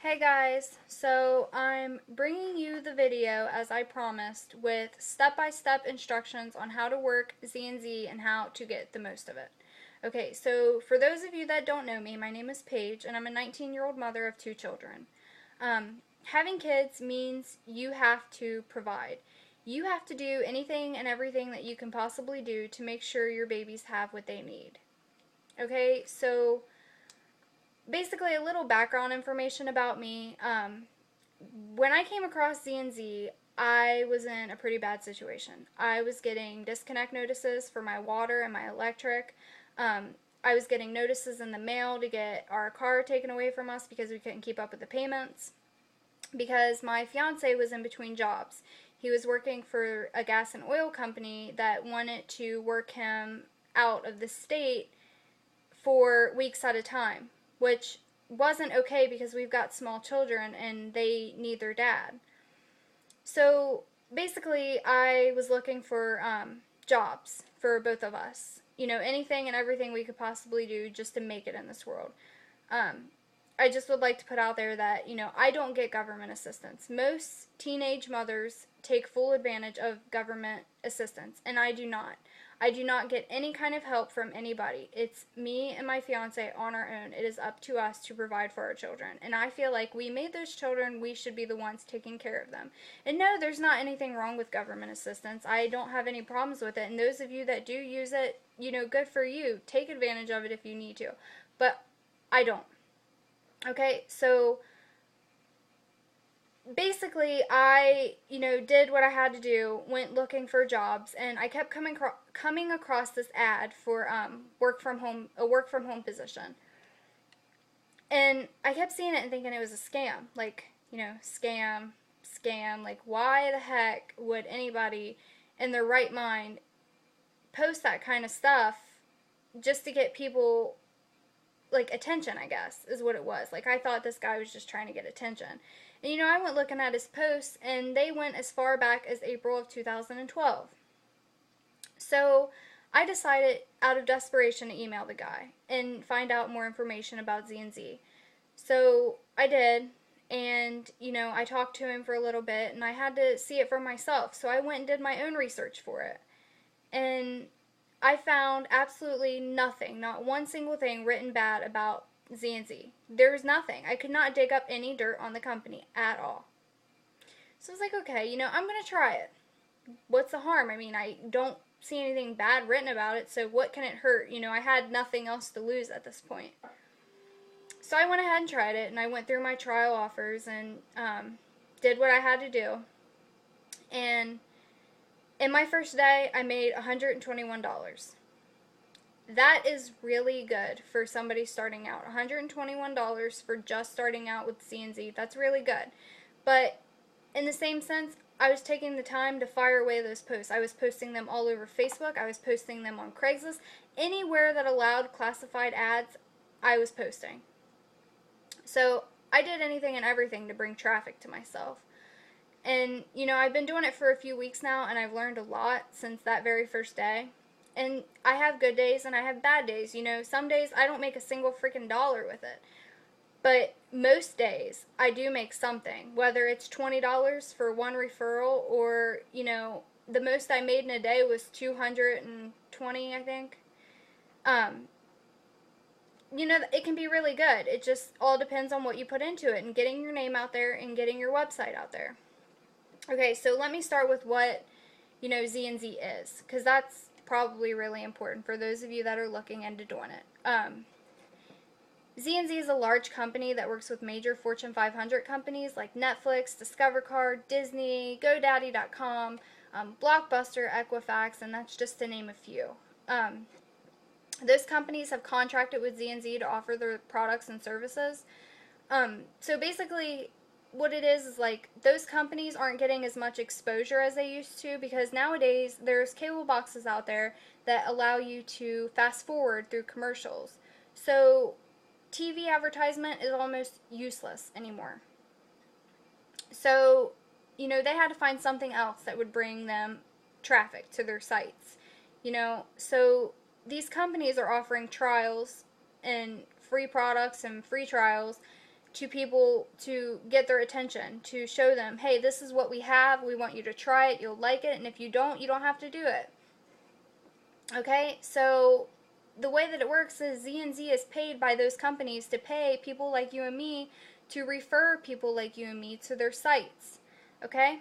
Hey guys, so I'm bringing you the video as I promised with step-by-step instructions on how to work ZNZ and how to get the most of it. Okay, so for those of you that don't know me, my name is Paige and I'm a 19-year-old mother of 2 children. Having kids means you have to provide. You have to do anything and everything that you can possibly do to make sure your babies have what they need. Okay, so basically a little background information about me. When I came across ZNZ, I was in a pretty bad situation. I was getting disconnect notices for my water and my electric. I was getting notices in the mail to get our car taken away from us because we couldn't keep up with the payments. Because my fiance was in between jobs. He was working for a gas and oil company that wanted to work him out of the state for weeks at a time, which wasn't okay because we've got small children and they need their dad. So basically, I was looking for jobs for both of us. You know, anything and everything we could possibly do just to make it in this world. Um, I just would like to put out there that, I don't get government assistance. Most teenage mothers take full advantage of government assistance, and I do not. I do not get any kind of help from anybody. It's me and my fiance on our own. It is up to us to provide for our children. And I feel like we made those children, we should be the ones taking care of them. And no, there's not anything wrong with government assistance. I don't have any problems with it. And those of you that do use it, good for you. Take advantage of it if you need to. But I don't. Okay, so basically I, did what I had to do, went looking for jobs, and I kept coming across this ad for a work from home position. And I kept seeing it and thinking it was a scam. Like, scam, like why the heck would anybody in their right mind post that kind of stuff just to get people like attention, I guess, is what it was. Like, I thought this guy was just trying to get attention. And I went looking at his posts, and they went as far back as April of 2012. So I decided, out of desperation, to email the guy and find out more information about ZNZ. So I did, and I talked to him for a little bit, and I had to see it for myself. So I went and did my own research for it. And I found absolutely nothing, not one single thing written bad about ZNZ. There was nothing. I could not dig up any dirt on the company at all. So I was like, okay, I'm going to try it. What's the harm? I mean, I don't see anything bad written about it, so what can it hurt? I had nothing else to lose at this point. So I went ahead and tried it, and I went through my trial offers and did what I had to do. And in my first day, I made $121. That is really good for somebody starting out. $121 for just starting out with ZNZ. That's really good. But in the same sense, I was taking the time to fire away those posts. I was posting them all over Facebook. I was posting them on Craigslist. Anywhere that allowed classified ads, I was posting. So I did anything and everything to bring traffic to myself. And, I've been doing it for a few weeks now, and I've learned a lot since that very first day. And I have good days and I have bad days. Some days I don't make a single freaking dollar with it. But most days I do make something. Whether it's $20 for one referral or, the most I made in a day was $220, I think. It can be really good. It just all depends on what you put into it and getting your name out there and getting your website out there. Okay, so let me start with what, ZNZ is, because that's probably really important for those of you that are looking into doing it. ZNZ is a large company that works with major Fortune 500 companies like Netflix, Discover Card, Disney, GoDaddy.com, Blockbuster, Equifax, and that's just to name a few. Those companies have contracted with ZNZ to offer their products and services. So basically, what it is like those companies aren't getting as much exposure as they used to because nowadays there's cable boxes out there that allow you to fast forward through commercials. So TV advertisement is almost useless anymore. So, they had to find something else that would bring them traffic to their sites. So these companies are offering trials and free products and free trials to people to get their attention, to show them, hey, this is what we have. We want you to try it. You'll like it. And if you don't have to do it. Okay? So the way that it works is ZNZ is paid by those companies to pay people like you and me to refer people like you and me to their sites. Okay?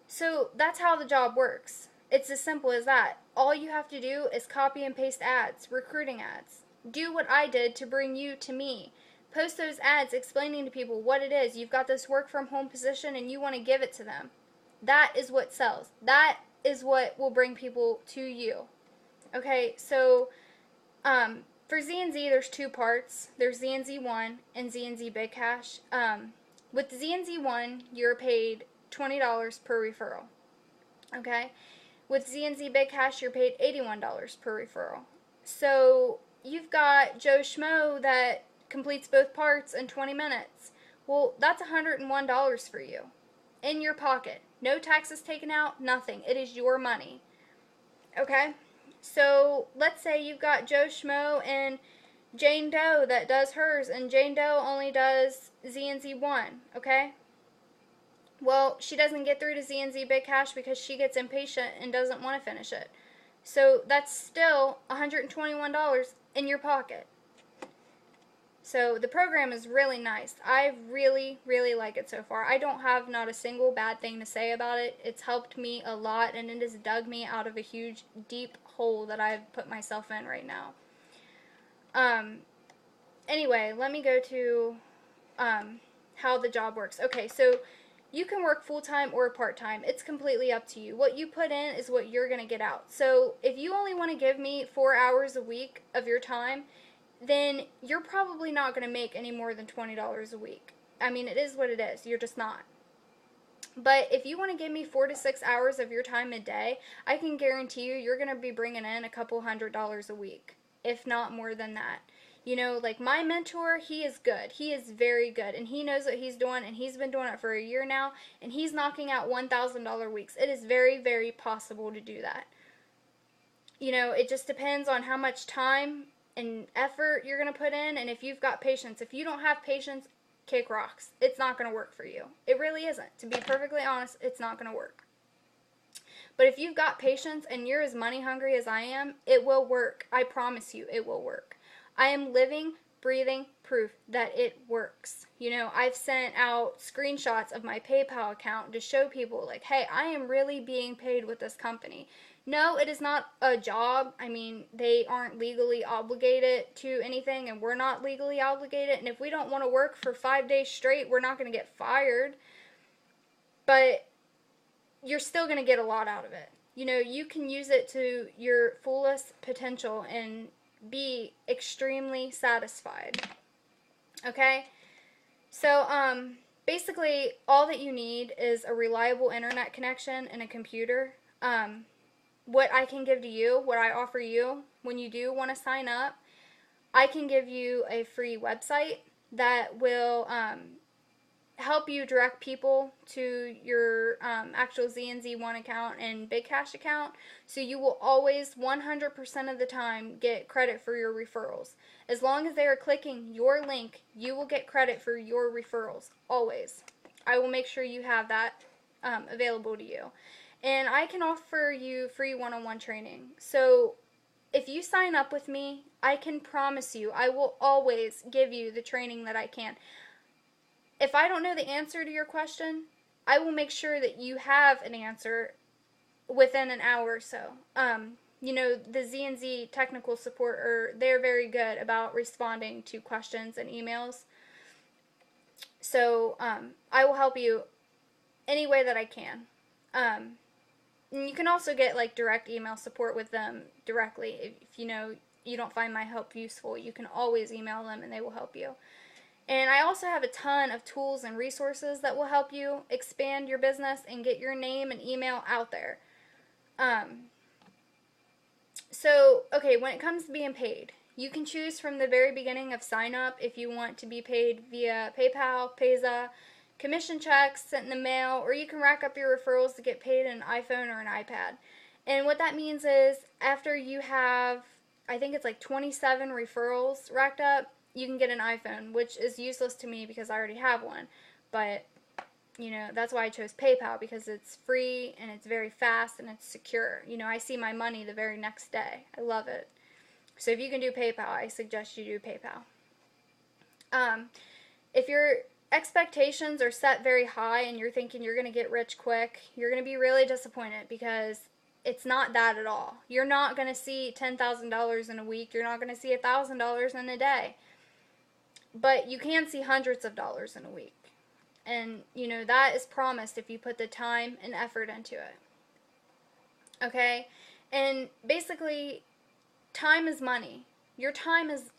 So that's how the job works. It's as simple as that. All you have to do is copy and paste ads, recruiting ads. Do what I did to bring you to me. Post those ads explaining to people what it is. You've got this work from home position and you want to give it to them. That is what sells. That is what will bring people to you. Okay, so for ZNZ, there's two parts. There's ZNZ1 and ZNZ bigcash. With ZNZ1, you're paid $20 per referral. Okay? With ZNZ bigcash, you're paid $81 per referral. So you've got Joe Schmo that completes both parts in 20 minutes. Well, that's $101 for you in your pocket. No taxes taken out, nothing. It is your money. Okay? So let's say you've got Joe Schmo and Jane Doe that does hers, and Jane Doe only does ZNZ1. Okay? Well, she doesn't get through to ZNZ bigcash because she gets impatient and doesn't want to finish it. So that's still $121 in your pocket. So the program is really nice. I really, really like it so far. I don't have not a single bad thing to say about it. It's helped me a lot, and it has dug me out of a huge, deep hole that I've put myself in right now. Anyway, let me go to how the job works. Okay, so you can work full-time or part-time. It's completely up to you. What you put in is what you're going to get out. So if you only want to give me 4 hours a week of your time, then you're probably not going to make any more than $20 a week. I mean, it is what it is. You're just not. But if you want to give me 4 to 6 hours of your time a day, I can guarantee you're going to be bringing in a couple $100s a week, if not more than that. You know, like my mentor, he is good. He is very good, and he knows what he's doing, and he's been doing it for a year now, and he's knocking out $1,000 weeks. It is very, very possible to do that. You know, it just depends on how much time and effort you're going to put in, and if you've got patience. If you don't have patience, kick rocks. It's not going to work for you. It really isn't. To be perfectly honest, it's not going to work. But if you've got patience and you're as money hungry as I am, it will work. I promise you, it will work. I am living, breathing proof that it works. You know, I've sent out screenshots of my PayPal account to show people, like, hey, I am really being paid with this company. No, it is not a job. I mean, they aren't legally obligated to anything, and we're not legally obligated. And if we don't want to work for 5 days straight, we're not going to get fired. But you're still going to get a lot out of it. You know, you can use it to your fullest potential and be extremely satisfied. Okay? So, basically, all that you need is a reliable internet connection and a computer. What I can give to you, what I offer you when you do want to sign up, I can give you a free website that will help you direct people to your actual ZNZ1 account and bigcash account, so you will always 100% of the time get credit for your referrals. As long as they are clicking your link, you will get credit for your referrals, always. I will make sure you have that available to you. And I can offer you free one-on-one training. So if you sign up with me, I can promise you I will always give you the training that I can. If I don't know the answer to your question, I will make sure that you have an answer within an hour or so. You know, the ZNZ technical support, they're very good about responding to questions and emails. So I will help you any way that I can. And you can also get like direct email support with them directly. If you know you don't find my help useful, you can always email them and they will help you. And I also have a ton of tools and resources that will help you expand your business and get your name and email out there. So, okay, when it comes to being paid, you can choose from the very beginning of sign up if you want to be paid via PayPal, Payza, commission checks sent in the mail, or you can rack up your referrals to get paid in an iPhone or an iPad. And what that means is after you have, I think it's like 27 referrals racked up, you can get an iPhone, which is useless to me because I already have one. But, you know, that's why I chose PayPal, because it's free and it's very fast and it's secure. You know, I see my money the very next day. I love it. So if you can do PayPal, I suggest you do PayPal. If your expectations are set very high and you're thinking you're going to get rich quick, you're going to be really disappointed, because it's not that at all. You're not going to see $10,000 in a week. You're not going to see $1,000 in a day. But you can see hundreds of dollars in a week. And, you know, that is promised if you put the time and effort into it. Okay? And basically, time is money. Your time is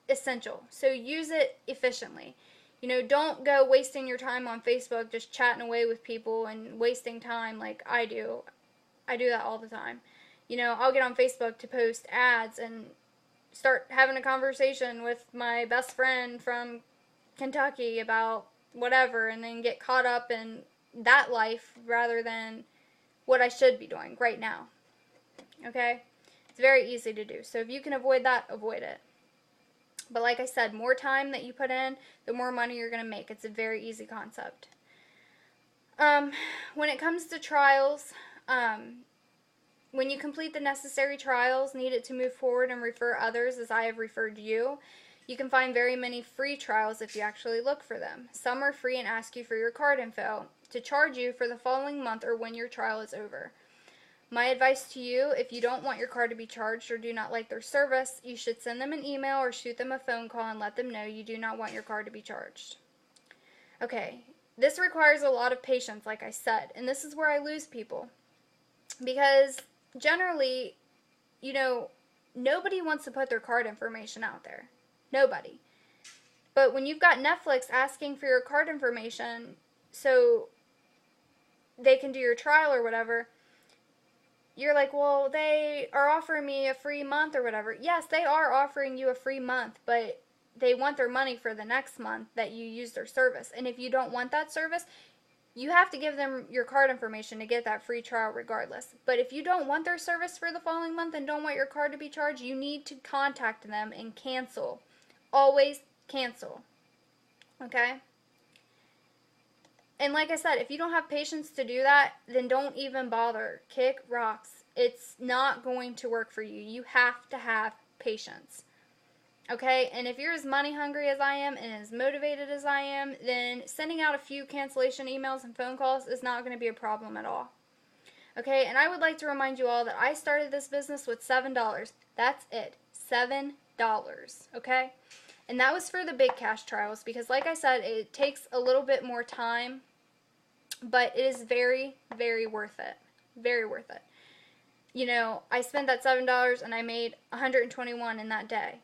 essential. So use it efficiently. You know, don't go wasting your time on Facebook just chatting away with people and wasting time like I do. I do that all the time. You know, I'll get on Facebook to post ads and start having a conversation with my best friend from Kentucky about whatever, and then get caught up in that life rather than what I should be doing right now. Okay? It's very easy to do. So if you can avoid that, avoid it. But like I said, more time that you put in, the more money you're going to make. It's a very easy concept. When it comes to trials, when you complete the necessary trials needed to move forward and refer others as I have referred you, you can find very many free trials if you actually look for them. Some are free and ask you for your card info to charge you for the following month or when your trial is over. My advice to you, if you don't want your card to be charged or do not like their service, you should send them an email or shoot them a phone call and let them know you do not want your card to be charged. Okay, this requires a lot of patience, like I said, and this is where I lose people. Because generally, you know, nobody wants to put their card information out there. Nobody. But when you've got Netflix asking for your card information so they can do your trial or whatever, you're like, well, they are offering me a free month or whatever. Yes, they are offering you a free month, but they want their money for the next month that you use their service. And if you don't want that service, you have to give them your card information to get that free trial regardless. But if you don't want their service for the following month and don't want your card to be charged, you need to contact them and cancel. Always cancel. Okay? And like I said, if you don't have patience to do that, then don't even bother. Kick rocks. It's not going to work for you. You have to have patience. Okay? And if you're as money hungry as I am and as motivated as I am, then sending out a few cancellation emails and phone calls is not going to be a problem at all. Okay? And I would like to remind you all that I started this business with $7. That's it. $7. Okay? And that was for the big cash trials because, like I said, it takes a little bit more time, but it is very, very worth it. Very worth it. You know, I spent that $7 and I made $121 in that day.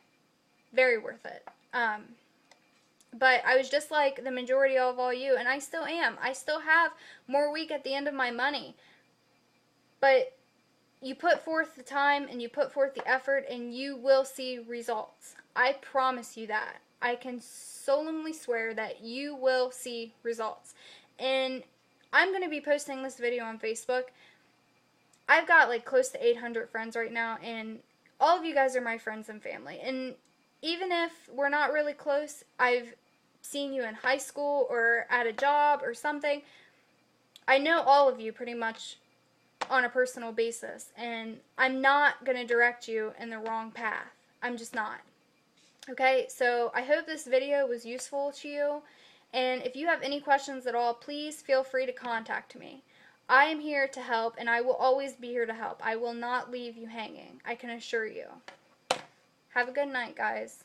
Very worth it. But I was just like the majority of all you, and I still am. I still have more week at the end of my money. But you put forth the time and you put forth the effort and you will see results. I promise you that. I can solemnly swear that you will see results. And I'm going to be posting this video on Facebook. I've got like close to 800 friends right now, and all of you guys are my friends and family. And even if we're not really close, I've seen you in high school or at a job or something. I know all of you pretty much on a personal basis, and I'm not going to direct you in the wrong path. I'm just not. Okay, so I hope this video was useful to you, and if you have any questions at all, please feel free to contact me. I am here to help, and I will always be here to help. I will not leave you hanging, I can assure you. Have a good night, guys.